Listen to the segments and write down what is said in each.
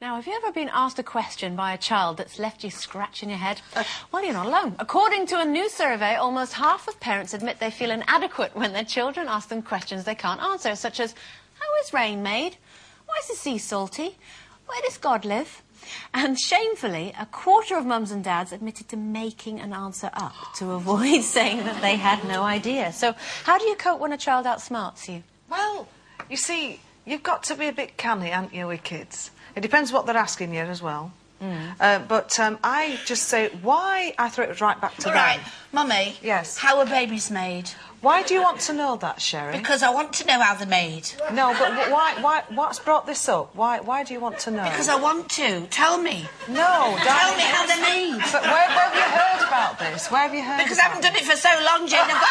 Now, have you ever been asked a question by a child that's left you scratching your head? Well, you're not alone. According to a new survey, almost half of parents admit they feel inadequate when their children ask them questions they can't answer, such as, how is rain made? Why is the sea salty? Where does God live? And shamefully, a quarter of mums and dads admitted to making an answer up to avoid saying that they had no idea. So, how do you cope when a child outsmarts you? Well, you see, you've got to be a bit canny, haven't you, with kids? It depends what they're asking you as well. But I just say, why? I throw it right back to them. All right, Mummy. Yes? How are babies made? Why do you want to know that, Sherrie? Because I want to know how they're made. No, but why, what's brought this up? Why do you want to know? Because I want to. Tell me. No, tell me how they're made. But where have you heard about this? Where have you heard Because I haven't done it for so long, Jane. I've got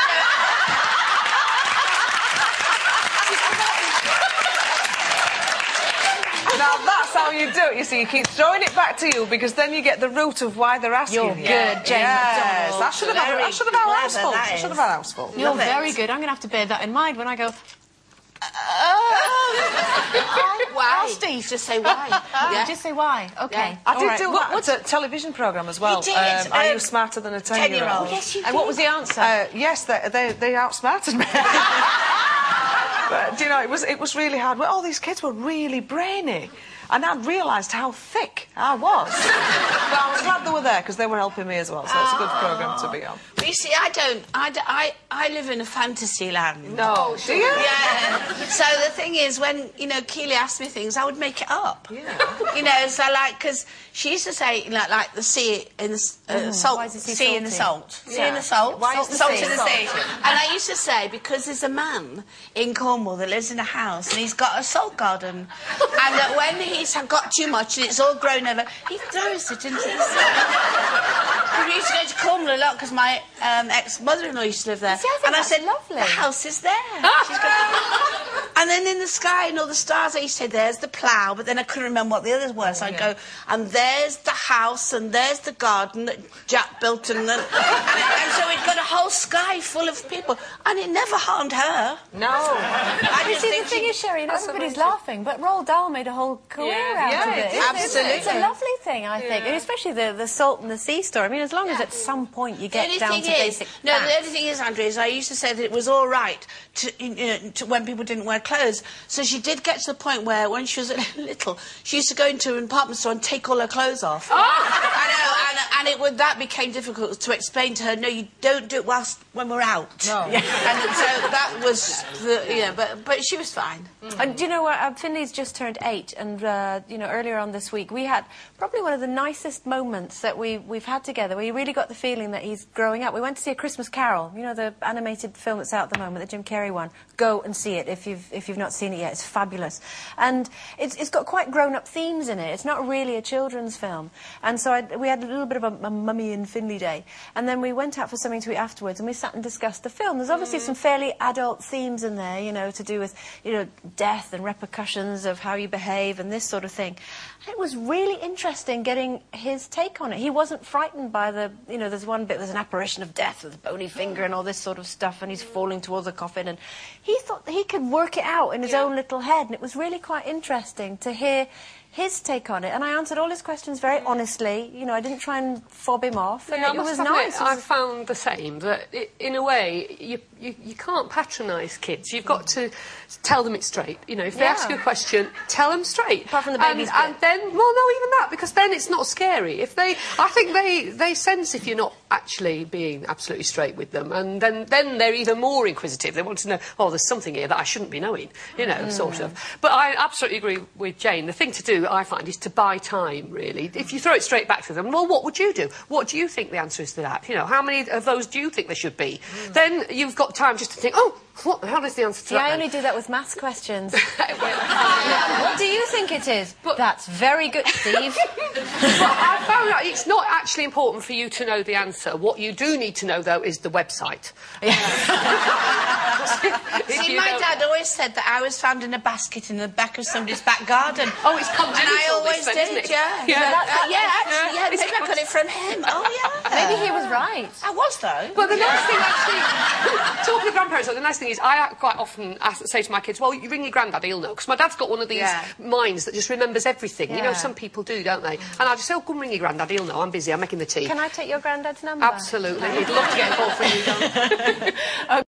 Now, that's how you do it, you see. You keep throwing it back to you because then you get the root of why they're asking You're you. good, Jane Yes, McDonald. I should have had a houseful. I should have had a houseful. You're very good. I'm going to have to bear that in mind when I go... Why? Oh, Steve, just say why. Yeah. Just say why. OK. Yeah. I did do that at a television programme as well. You did? Are you smarter than a 10-year-old? Oh, yes, you did. And what was the answer? Yes, they outsmarted me. But, do you know, it was really hard. Well, all these kids were really brainy. And I realised how thick I was. But I was glad they were there because they were helping me as well. So it's a good programme to be on. But you see, I live in a fantasy land. No, do you? Yeah. So the thing is, when, you know, Keely asked me things, I would make it up. Yeah. You know, so like, because she used to say, like the sea in the salt, Why is the sea sea in the salty? salt, sea in the salt, Why is the salt sea in the sea. salty? And I used to say, because there's a man in Cornwall that lives in a house and he's got a salt garden, and that when he's got too much and it's all grown over, he throws it into the sea. We used to go to Cornwall a lot because my ex-mother-in-law used to live there. See, I think and I that's said, lovely. The house is there. She's got... And then in the sky and all the stars, I used to say, there's the plough, but then I couldn't remember what the others were, so I'd go, and there's the house, and there's the garden that Jack built, and so we'd got a whole sky full of people, and it never harmed her. No. You see, the thing is, Sherrie, and everybody's laughing, but Roald Dahl made a whole career out of it. Absolutely. It's a lovely thing, I think, and especially the salt and the sea story. I mean, as long as at some point you get down to basic facts. No, the only thing is, Andrea, is I used to say that it was all right to when people didn't wear clothes. So she did get to the point where, when she was little, she used to go into an department store and take all her clothes off. I know, and that became difficult to explain to her. No, you don't do it when we're out. No. And so that was, but she was fine. And do you know what? Finley's just turned 8, and you know, earlier on this week we had probably one of the nicest moments that we've had together. We really got the feeling that he's growing up. We went to see A Christmas Carol, you know, the animated film that's out at the moment, the Jim Carrey one. Go and see it if you've not seen it yet. It's fabulous, and it's got quite grown-up themes in it. It's not really a children's film, and so we had a little bit of a Mummy and Finley day, and then we went out for something to eat afterwards, and we sat and discussed the film. There's obviously some fairly adult themes in there, you know, to do with, you know, death and repercussions of how you behave and this sort of thing. And it was really interesting getting his take on it. He wasn't frightened by the, you know, there's one bit, there's an apparition of death with a bony finger and all this sort of stuff, and he's falling towards a coffin, and he thought that he could work it out in his own little head, and it was really quite interesting to hear his take on it, and I answered all his questions very honestly. You know, I didn't try and fob him off, and it was nice. I found the same, that in a way you can't patronise kids. You've got to tell them it straight. You know, if they ask you a question, tell them straight. Apart from the babies and then, well, no, even that, because then it's not scary. If I think they sense if you're not actually being absolutely straight with them, and then they're even more inquisitive. They want to know, oh, there's something here that I shouldn't be knowing, you know, sort of. But I absolutely agree with Jane. The thing to do, I find, is to buy time, really. If you throw it straight back to them, well, what would you do? What do you think the answer is to that? You know, how many of those do you think there should be? Then you've got time just to think, oh, how is the answer to that? I only do that with maths questions. What do you think it is? That's very good, Steve. But I found out it's not actually important for you to know the answer. What you do need to know, though, is the website. See, my dad always said that I was found in a basket in the back of somebody's back garden. Oh, it's congenital. And I always then, did, isn't it? yeah. Yeah. Maybe I got it from him. Oh, yeah. Maybe he was right. I was, though. But the nice thing, actually, talking of grandparents, the nice thing is I quite often say to my kids, well, you ring your granddad, he'll know. Because my dad's got one of these minds that just remembers everything. You know, some people do, don't they? And I just say, oh, come ring your granddad, he'll know. I'm busy, I'm making the tea. Can I take your granddad's number? Absolutely. He'd love to get involved when you don't.